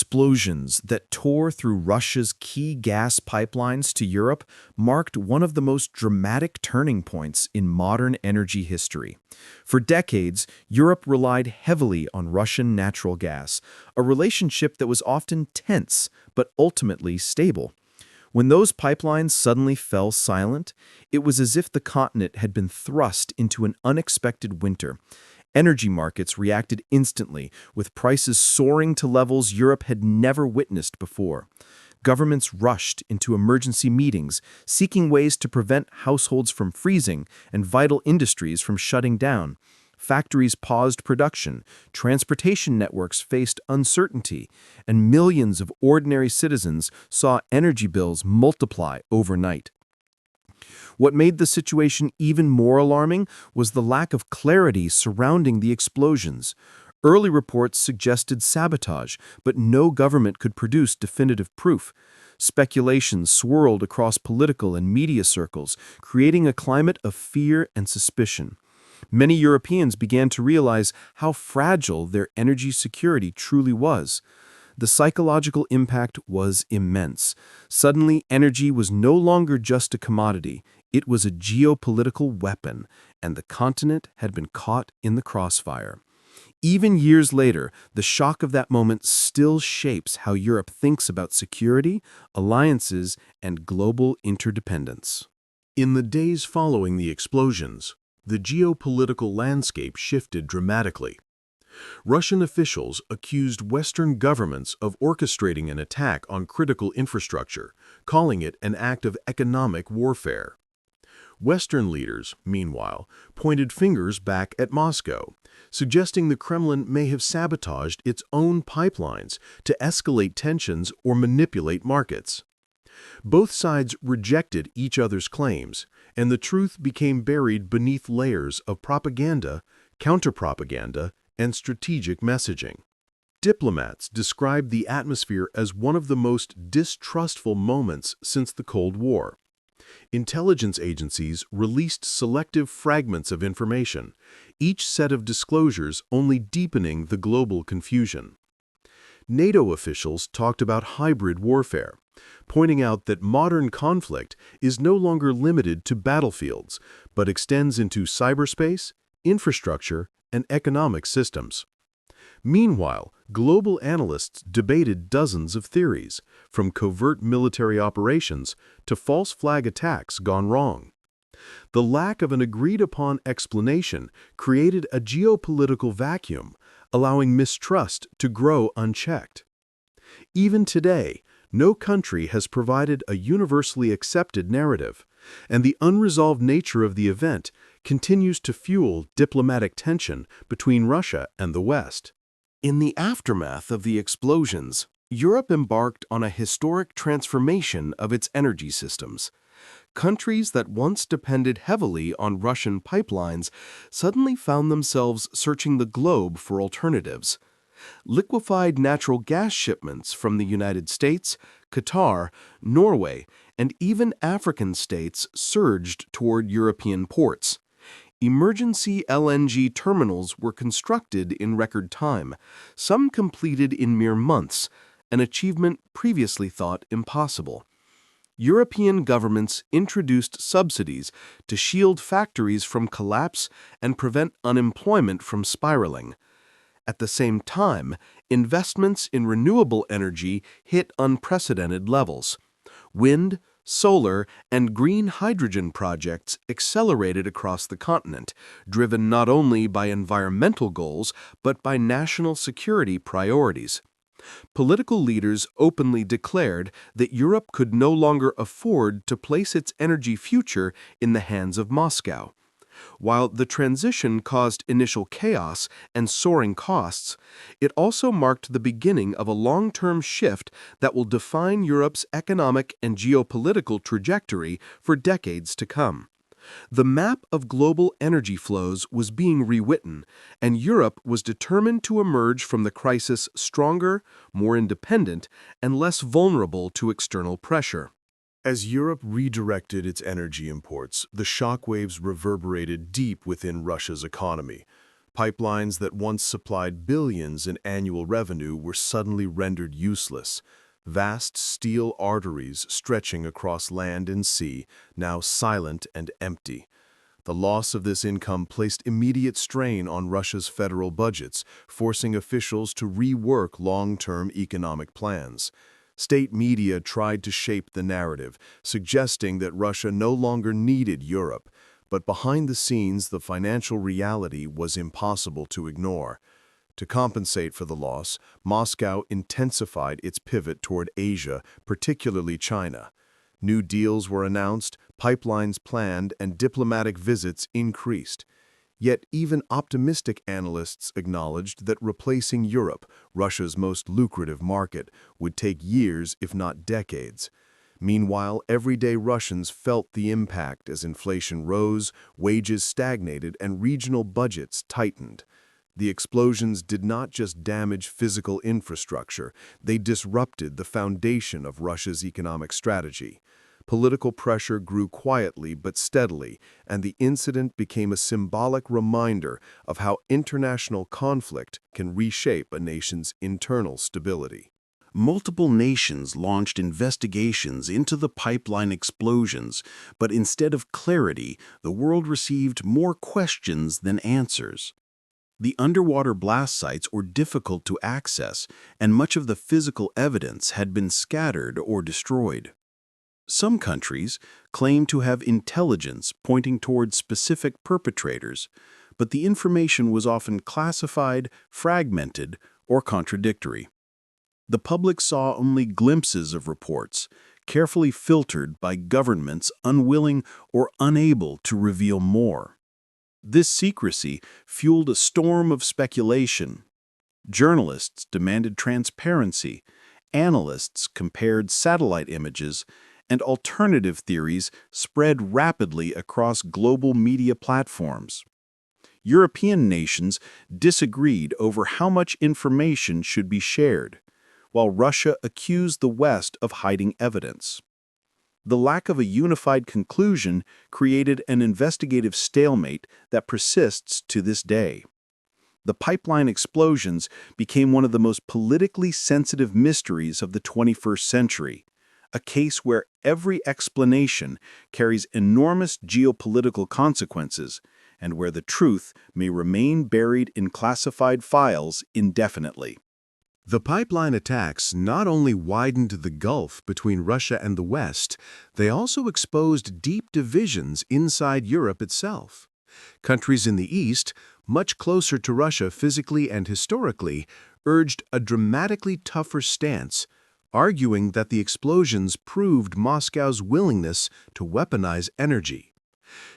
explosions that tore through Russia's key gas pipelines to Europe marked one of the most dramatic turning points in modern energy history. For decades, Europe relied heavily on Russian natural gas, a relationship that was often tense but ultimately stable. When those pipelines suddenly fell silent, it was as if the continent had been thrust into an unexpected winter. Energy markets reacted instantly, with prices soaring to levels Europe had never witnessed before. Governments rushed into emergency meetings, seeking ways to prevent households from freezing and vital industries from shutting down. Factories paused production, transportation networks faced uncertainty, and millions of ordinary citizens saw energy bills multiply overnight. What made the situation even more alarming was the lack of clarity surrounding the explosions. Early reports suggested sabotage, but no government could produce definitive proof. Speculations swirled across political and media circles, creating a climate of fear and suspicion. Many Europeans began to realize how fragile their energy security truly was. The psychological impact was immense. Suddenly, energy was no longer just a commodity. It was a geopolitical weapon, and the continent had been caught in the crossfire. Even years later, the shock of that moment still shapes how Europe thinks about security, alliances, and global interdependence. In the days following the explosions, the geopolitical landscape shifted dramatically. Russian officials accused Western governments of orchestrating an attack on critical infrastructure, calling it an act of economic warfare. Western leaders, meanwhile, pointed fingers back at Moscow, suggesting the Kremlin may have sabotaged its own pipelines to escalate tensions or manipulate markets. Both sides rejected each other's claims, and the truth became buried beneath layers of propaganda, counterpropaganda, and strategic messaging. Diplomats described the atmosphere as one of the most distrustful moments since the Cold War. Intelligence agencies released selective fragments of information, each set of disclosures only deepening the global confusion. NATO officials talked about hybrid warfare, pointing out that modern conflict is no longer limited to battlefields, but extends into cyberspace, infrastructure, and economic systems. Meanwhile, global analysts debated dozens of theories, from covert military operations to false flag attacks gone wrong. The lack of an agreed-upon explanation created a geopolitical vacuum, allowing mistrust to grow unchecked. Even today, no country has provided a universally accepted narrative, and the unresolved nature of the event continues to fuel diplomatic tension between Russia and the West. In the aftermath of the explosions, Europe embarked on a historic transformation of its energy systems. Countries that once depended heavily on Russian pipelines suddenly found themselves searching the globe for alternatives. Liquefied natural gas shipments from the United States, Qatar, Norway, and even African states surged toward European ports. Emergency LNG terminals were constructed in record time, some completed in mere months, an achievement previously thought impossible. European governments introduced subsidies to shield factories from collapse and prevent unemployment from spiraling. At the same time, investments in renewable energy hit unprecedented levels. Wind, solar, and green hydrogen projects accelerated across the continent, driven not only by environmental goals but by national security priorities. Political leaders openly declared that Europe could no longer afford to place its energy future in the hands of Moscow. While the transition caused initial chaos and soaring costs, it also marked the beginning of a long-term shift that will define Europe's economic and geopolitical trajectory for decades to come. The map of global energy flows was being rewritten, and Europe was determined to emerge from the crisis stronger, more independent, and less vulnerable to external pressure. As Europe redirected its energy imports, the shockwaves reverberated deep within Russia's economy. Pipelines that once supplied billions in annual revenue were suddenly rendered useless. Vast steel arteries stretching across land and sea, now silent and empty. The loss of this income placed immediate strain on Russia's federal budgets, forcing officials to rework long-term economic plans. State media tried to shape the narrative, suggesting that Russia no longer needed Europe, but behind the scenes the financial reality was impossible to ignore. To compensate for the loss, Moscow intensified its pivot toward Asia, particularly China. New deals were announced, pipelines planned, and diplomatic visits increased. Yet even optimistic analysts acknowledged that replacing Europe, Russia's most lucrative market, would take years if not decades. Meanwhile, everyday Russians felt the impact as inflation rose, wages stagnated, and regional budgets tightened. The explosions did not just damage physical infrastructure, they disrupted the foundation of Russia's economic strategy. Political pressure grew quietly but steadily, and the incident became a symbolic reminder of how international conflict can reshape a nation's internal stability. Multiple nations launched investigations into the pipeline explosions, but instead of clarity, the world received more questions than answers. The underwater blast sites were difficult to access, and much of the physical evidence had been scattered or destroyed. Some countries claimed to have intelligence pointing towards specific perpetrators, but the information was often classified, fragmented, or contradictory. The public saw only glimpses of reports, carefully filtered by governments unwilling or unable to reveal more. This secrecy fueled a storm of speculation. Journalists demanded transparency, analysts compared satellite images, and alternative theories spread rapidly across global media platforms. European nations disagreed over how much information should be shared, while Russia accused the West of hiding evidence. The lack of a unified conclusion created an investigative stalemate that persists to this day. The pipeline explosions became one of the most politically sensitive mysteries of the 21st century, a case where every explanation carries enormous geopolitical consequences and where the truth may remain buried in classified files indefinitely. The pipeline attacks not only widened the gulf between Russia and the West, they also exposed deep divisions inside Europe itself. Countries in the East, much closer to Russia physically and historically, urged a dramatically tougher stance, arguing that the explosions proved Moscow's willingness to weaponize energy.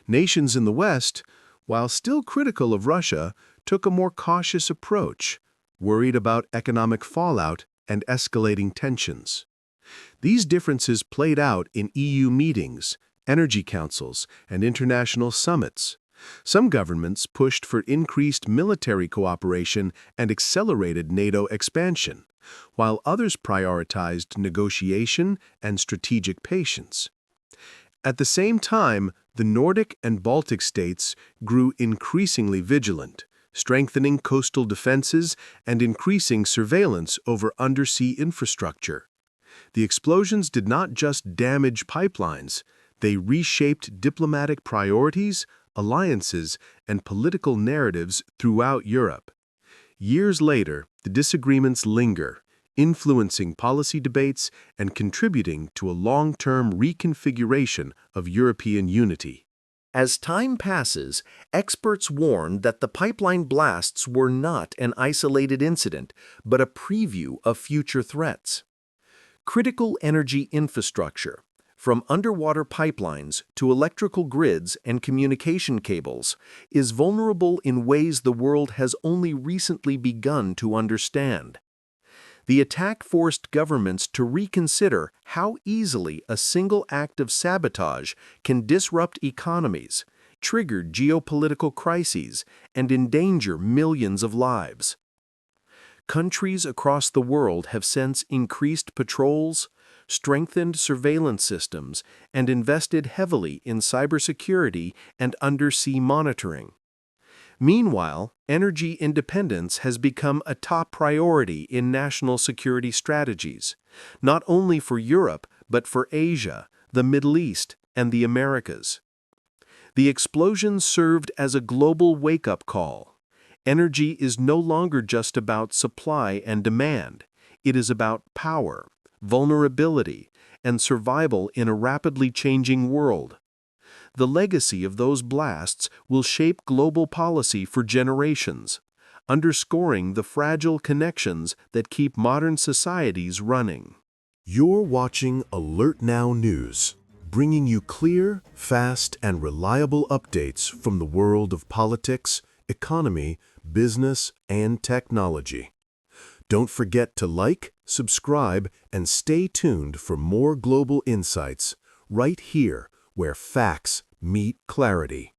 Nations in the West, while still critical of Russia, took a more cautious approach, worried about economic fallout and escalating tensions. These differences played out in EU meetings, energy councils, and international summits. Some governments pushed for increased military cooperation and accelerated NATO expansion, while others prioritized negotiation and strategic patience. At the same time, the Nordic and Baltic states grew increasingly vigilant, strengthening coastal defenses and increasing surveillance over undersea infrastructure. The explosions did not just damage pipelines, they reshaped diplomatic priorities, alliances, and political narratives throughout Europe. Years later, the disagreements linger, influencing policy debates and contributing to a long-term reconfiguration of European unity. As time passes, experts warn that the pipeline blasts were not an isolated incident, but a preview of future threats. Critical energy infrastructure, from underwater pipelines to electrical grids and communication cables, is vulnerable in ways the world has only recently begun to understand. The attack forced governments to reconsider how easily a single act of sabotage can disrupt economies, trigger geopolitical crises, and endanger millions of lives. Countries across the world have since increased patrols, strengthened surveillance systems, and invested heavily in cybersecurity and undersea monitoring. Meanwhile, energy independence has become a top priority in national security strategies, not only for Europe, but for Asia, the Middle East, and the Americas. The explosions served as a global wake-up call. Energy is no longer just about supply and demand. It is about power, vulnerability, and survival in a rapidly changing world. The legacy of those blasts will shape global policy for generations, underscoring the fragile connections that keep modern societies running. You're watching AlertNow News, bringing you clear, fast, and reliable updates from the world of politics, economy, business, and technology. Don't forget to like, subscribe, and stay tuned for more global insights right here where facts meet clarity.